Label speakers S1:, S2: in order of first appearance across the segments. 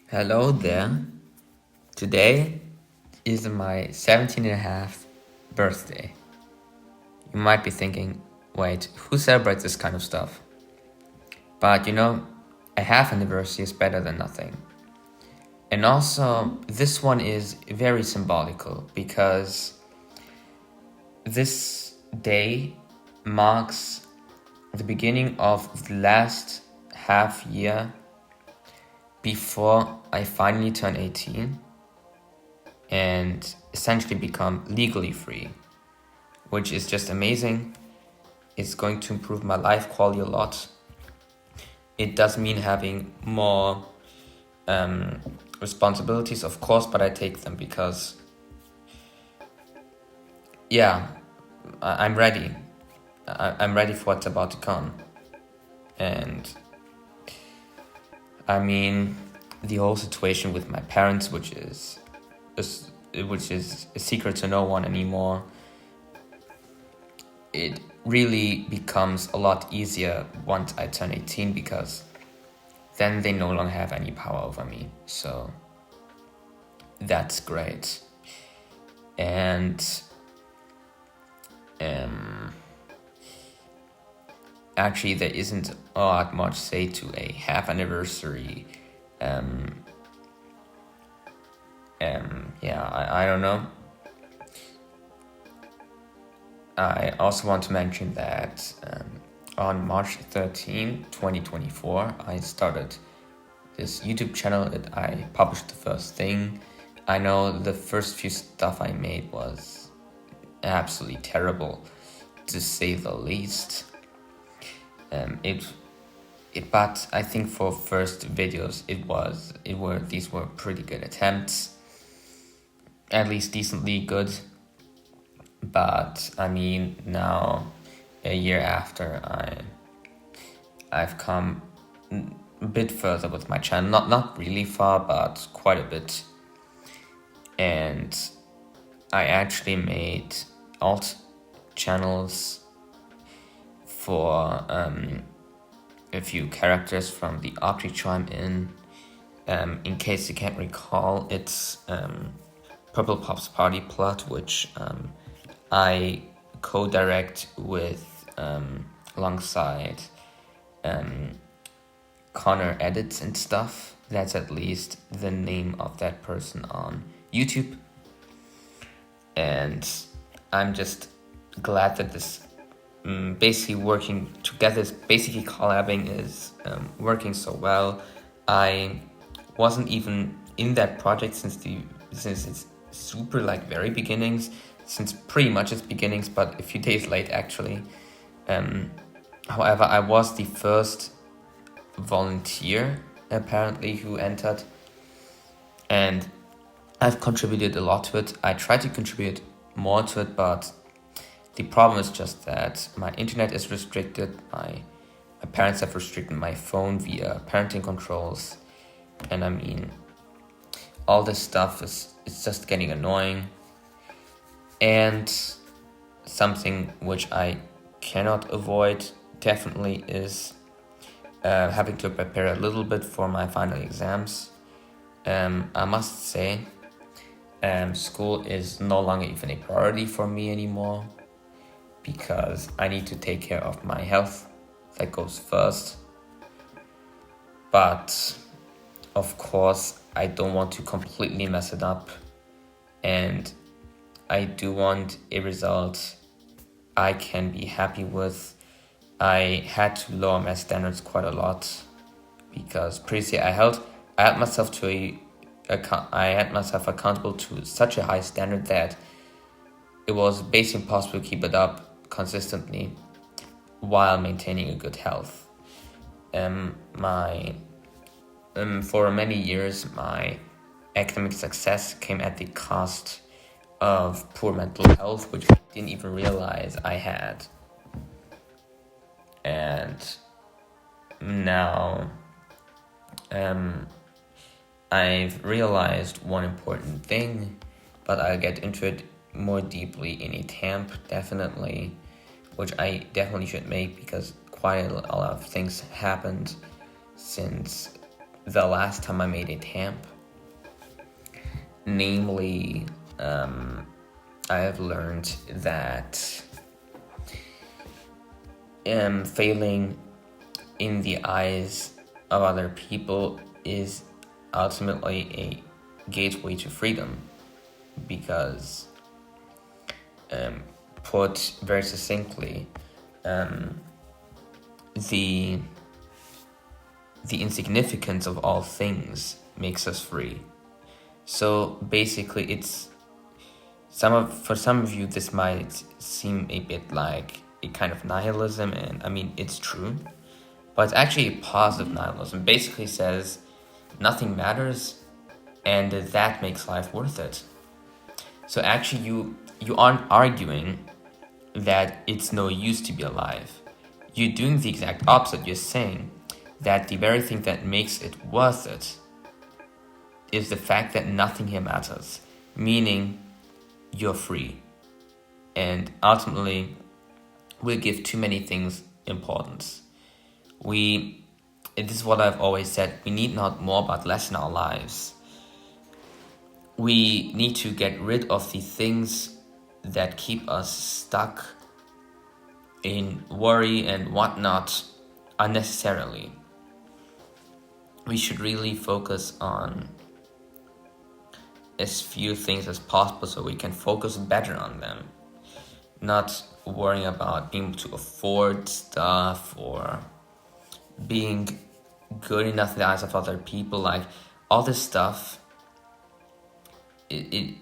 S1: Hello there. Today is my 17 and a half birthday. You might be thinking, wait, who celebrates this kind of stuff? But a half anniversary is better than nothing. And also, this one is very symbolical because this day marks the beginning of the last half year before I finally turn 18 and essentially become legally free, which is just amazing. It's going to improve my life quality a lot. It does mean having more responsibilities, of course, but I take them because, yeah, I'm ready. I'm ready for what's about to come. And I mean, the whole situation with my parents, which is a secret to no one anymore, it really becomes a lot easier once I turn 18 because then they no longer have any power over me. So that's great. And actually, there isn't a lot much say to a half anniversary. I don't know. I also want to mention that on March 13, 2024, I started this YouTube channel that I published the first thing. I know the first few stuff I made was absolutely terrible, to say the least. But I think for first videos, these were pretty good attempts, at least decently good. But I mean, now a year after, I've come a bit further with my channel. Not really far, but quite a bit. And I actually made alt channels for a few characters from the Object I'm in. In case you can't recall, it's Purple Pop's Party Plot, which I co-direct with alongside Connor Edits and stuff. That's at least the name of that person on YouTube. And I'm just glad that this basically working together, basically collabing, is working so well. I wasn't even in that project since its super very beginnings, since pretty much its beginnings, but a few days late actually. However, I was the first volunteer apparently who entered, and I've contributed a lot to it. I try to contribute more to it, but the problem is just that my internet is restricted. My parents have restricted my phone via parenting controls, and I mean, all this stuff it's just getting annoying. And something which I cannot avoid definitely is having to prepare a little bit for my final exams. I must say, school is no longer even a priority for me anymore because I need to take care of my health. That goes first. But of course, I don't want to completely mess it up, and I do want a result I can be happy with. I had to lower my standards quite a lot because previously I had myself accountable to such a high standard that it was basically impossible to keep it up consistently while maintaining a good health. For many years, my academic success came at the cost of poor mental health, which I didn't even realize I had. And now I've realized one important thing, but I'll get into it more deeply in a TAMP, definitely, which I definitely should make because quite a lot of things happened since the last time I made a tamp. Namely, I have learned that failing in the eyes of other people is ultimately a gateway to freedom, because put very succinctly, the insignificance of all things makes us free. So basically, it's for some of you this might seem a bit like a kind of nihilism, and I mean it's true, but it's actually a positive nihilism. Basically says nothing matters, and that makes life worth it. So actually, you aren't arguing that it's no use to be alive. You're doing the exact opposite. You're saying that the very thing that makes it worth it is the fact that nothing here matters, meaning you're free. And ultimately, we give too many things importance. This is what I've always said, we need not more but less in our lives. We need to get rid of the things that keep us stuck in worry and whatnot unnecessarily. We should really focus on as few things as possible so we can focus better on them. Not worrying about being able to afford stuff or being good enough in the eyes of other people. Like, all this stuff, we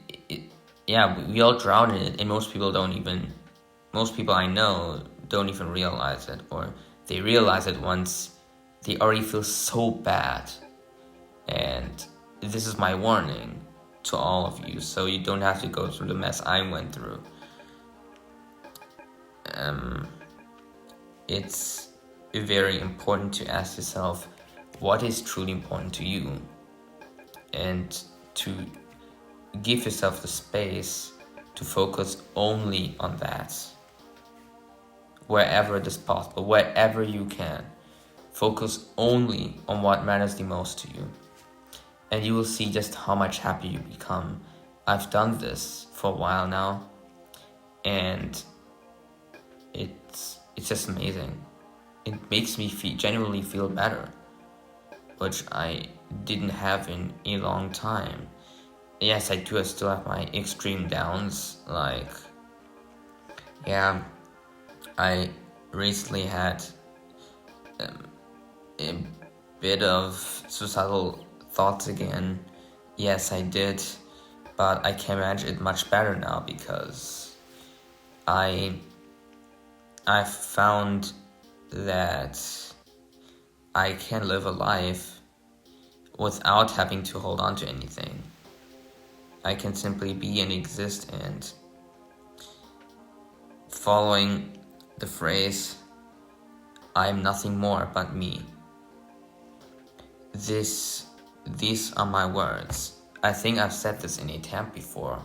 S1: all drown in it, and most people I know don't even realize it, or they realize it once they already feel so bad. And this is my warning to all of you, so you don't have to go through the mess I went through. It's very important to ask yourself what is truly important to you, and to give yourself the space to focus only on that. Wherever it is possible, wherever you can, focus only on what matters the most to you. And you will see just how much happier you become. I've done this for a while now, and it's just amazing. It makes me genuinely feel better, which I didn't have in a long time. Yes, I do. I still have my extreme downs. Like, I recently had a bit of suicidal thoughts again. Yes, I did, but I can manage it much better now, because I found that I can live a life without having to hold on to anything. I can simply be and exist, and following the phrase, I am nothing more but me. These are my words. I think I've said this in a tamp before,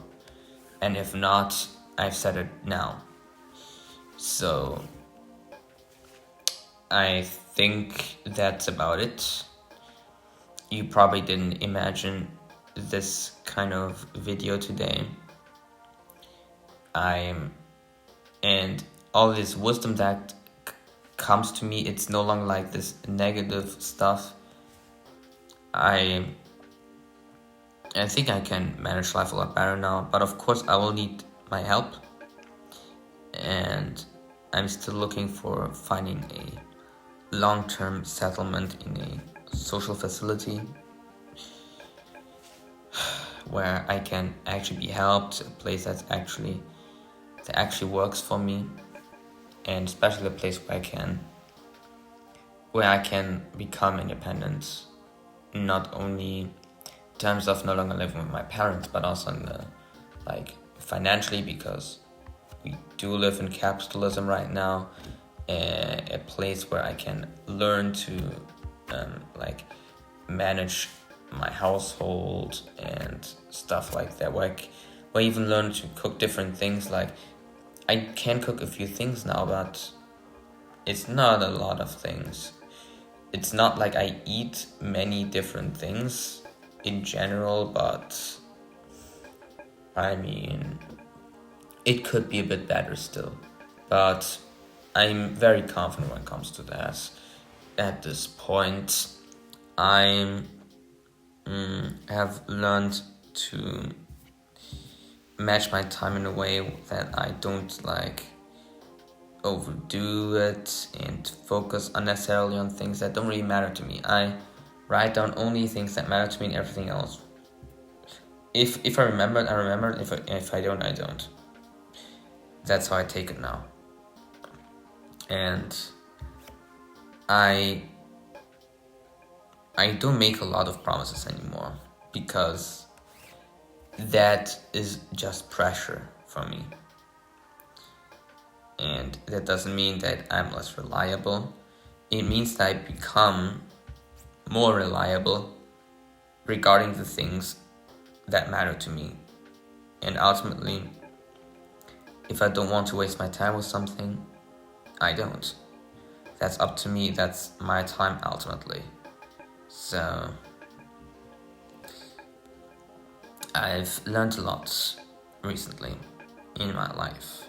S1: and if not, I've said it now. So I think that's about it. You probably didn't imagine this kind of video today. And all this wisdom that comes to me, it's no longer like this negative stuff. I think I can manage life a lot better now, but of course I will need my help, and I'm still looking for finding a long-term settlement in a social facility where I can actually be helped, a place that actually works for me, and especially a place where I can become independent, not only in terms of no longer living with my parents, but also in financially, because we do live in capitalism right now. A place where I can learn to manage my household and stuff like that, where I even learn to cook different things. Like, I can cook a few things now, but it's not a lot of things. it's not like I eat many different things in general, but I mean, it could be a bit better still. But I'm very confident when it comes to that. At this point, I have learned to manage my time in a way that I don't like overdo it and focus unnecessarily on things that don't really matter to me. I write down only things that matter to me and everything else. If I remember it, I remember it. If I don't, I don't. That's how I take it now. And I don't make a lot of promises anymore because that is just pressure for me. And that doesn't mean that I'm less reliable. It means that I become more reliable regarding the things that matter to me. And ultimately, if I don't want to waste my time with something, I don't. That's up to me, that's my time ultimately. So, I've learned a lot recently in my life.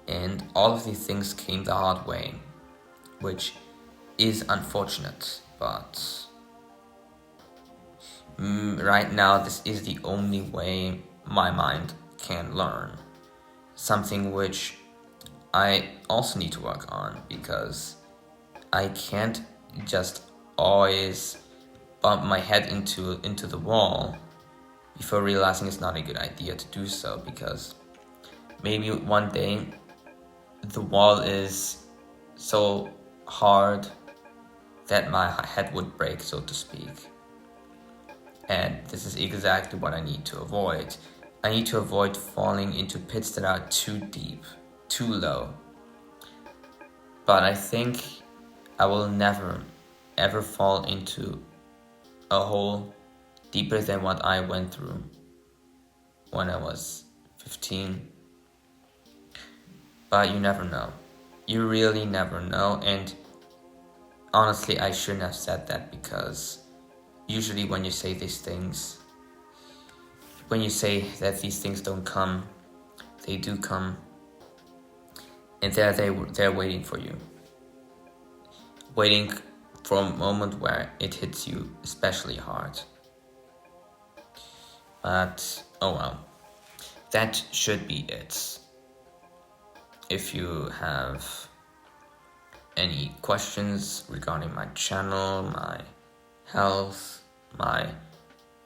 S1: And all of these things came the hard way, which is unfortunate, but right now this is the only way my mind can learn. Something which I also need to work on because I can't just always bump my head into the wall before realizing it's not a good idea to do so, because maybe one day the wall is so hard that my head would break, so to speak. And this is exactly what I need to avoid. I need to avoid falling into pits that are too deep, too low. But I think I will never, ever fall into a hole deeper than what I went through when I was 15. But you never know. You really never know. And honestly, I shouldn't have said that, because usually when you say these things, when you say that these things don't come, they do come. And they're waiting for you. Waiting for a moment where it hits you especially hard. But, oh well. That should be it. If you have any questions regarding my channel, my health,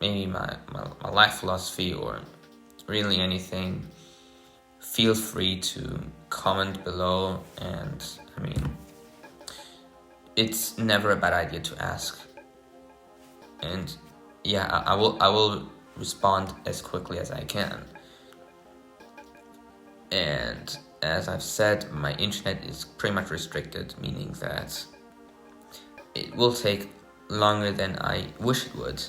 S1: maybe my life philosophy, or really anything, feel free to comment below. And I mean, it's never a bad idea to ask. And yeah, I will respond as quickly as I can. And as I've said, my internet is pretty much restricted, meaning that it will take longer than I wish it would.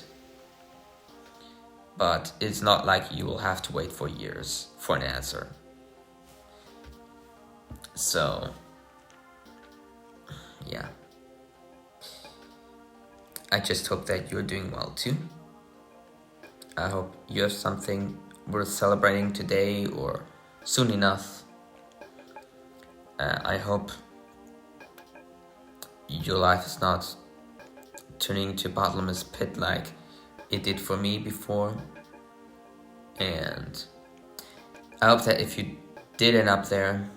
S1: But it's not like you will have to wait for years for an answer. So, yeah. I just hope that you're doing well too. I hope you have something worth celebrating today or soon enough. I hope your life is not turning into a bottomless pit like it did for me before. And I hope that if you did end up there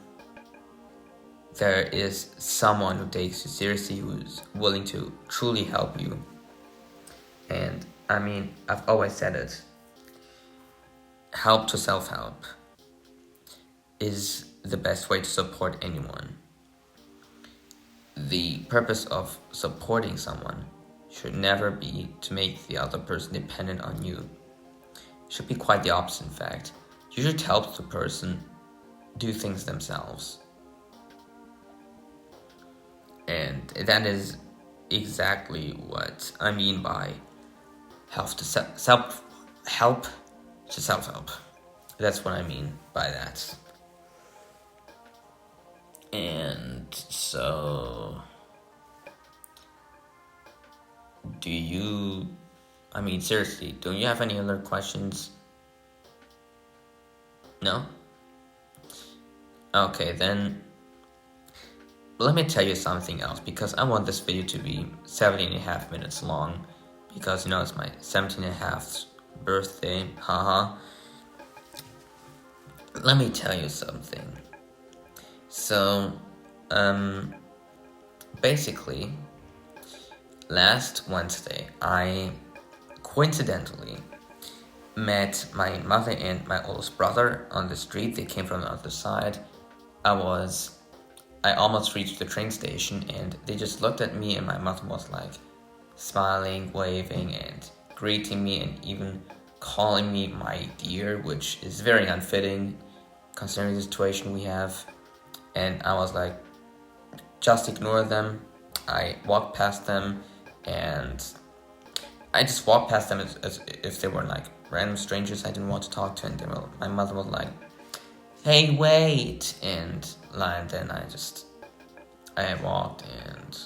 S1: is someone who takes you seriously, who's willing to truly help you. And I mean, I've always said it, help to self-help is the best way to support anyone. The purpose of supporting someone should never be to make the other person dependent on you. It should be quite the opposite, in fact. You should help the person do things themselves. And that is exactly what I mean by help to self-help. That's what I mean by that. And so, do you, I mean, seriously, do you have any other questions? No? Okay, then let me tell you something else, because I want this video to be 17.5 minutes long, because it's my 17.5th birthday, haha. Let me tell you something. So, basically, last Wednesday, I coincidentally met my mother and my oldest brother on the street. They came from the other side. I almost reached the train station, and they just looked at me, and my mother was like smiling, waving, and greeting me, and even calling me my dear, which is very unfitting considering the situation we have. And I was like, just ignore them. I walked past them, and I just walked past them as if they were like random strangers I didn't want to talk to, and my mother was like, "Hey, wait!" And then I walked, and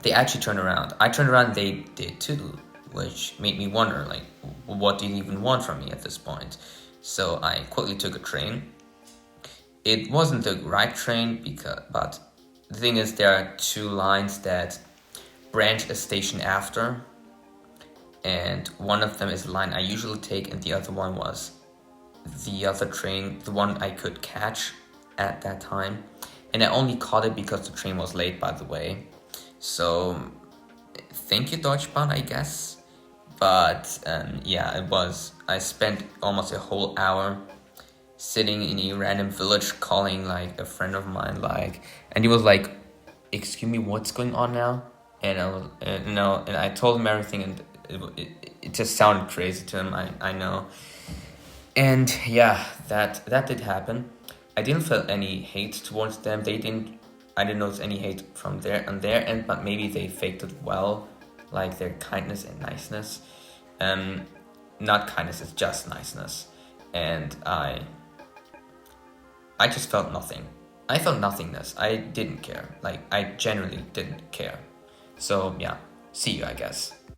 S1: they actually turned around. I turned around, they did too, which made me wonder, like, what do you even want from me at this point? So I quickly took a train. It wasn't the right train, but the thing is, there are two lines that branch a station after, and one of them is the line I usually take, and the other one was the other train, the one I could catch at that time. And I only caught it because the train was late, by the way. So, thank you, Deutsche Bahn, I guess. But yeah, it was. I spent almost a whole hour sitting in a random village calling like a friend of mine, and he was like, "Excuse me, what's going on now?" And I told him everything, and it just sounded crazy to him. I know. And yeah, that did happen. I didn't feel any hate towards them. I didn't notice any hate from on their end, but maybe they faked it well, like their kindness and niceness. Not kindness, it's just niceness. And I just felt nothing. I felt nothingness. I didn't care. Like, I genuinely didn't care. So yeah, see you, I guess.